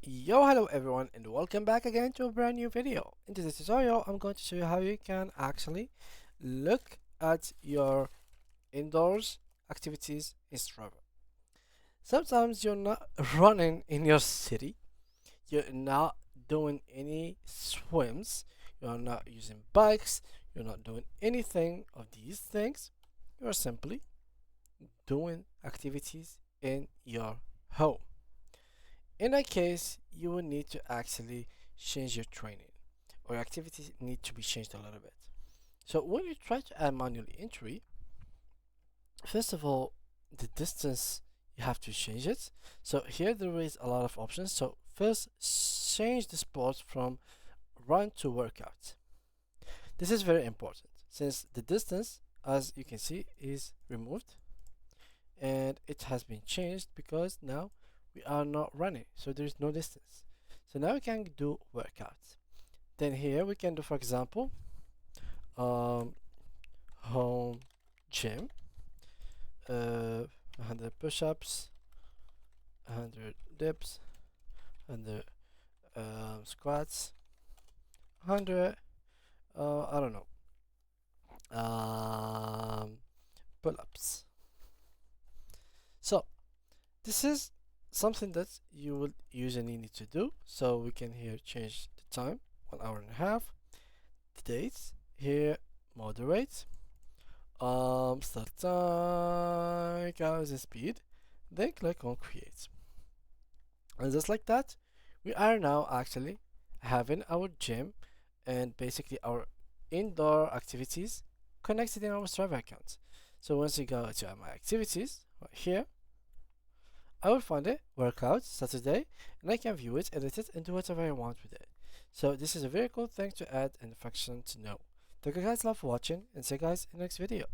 Yo, hello everyone, and welcome back again to a brand new video. In this tutorial, I'm going to show you how you can actually look at your indoors activities in Strava. Sometimes you're not running in your city, you're not doing any swims, you're not using bikes, you're not doing anything of these things. You're simply doing activities in your home. In that case, you will need to actually change your training, or your activities need to be changed a little bit. So when you try to add manual entry, first of all, the distance, you have to change it. So here there is a lot of options. So first, change the sport from run to workout. This is very important since the distance, as you can see, is removed and it has been changed because now we are not running, so there is no distance. So now we can do workouts. Then here we can do, for example, home gym, 100 push-ups, 100 dips, 100 squats, 100 I don't know, pull-ups. So this is something that you will usually need to do. So we can here change the time, 1 hour and a half. The dates here, moderate. Start time, counts the speed. Then click on create. And just like that, we are now actually having our gym and basically our indoor activities connected in our Strava account. So once you go to my activities right here, I will find it, workout, Saturday, and I can view it, edit it, and do whatever I want with it. So this is a very cool thing to add and function to know. Thank you guys love for watching, and see you guys in the next video.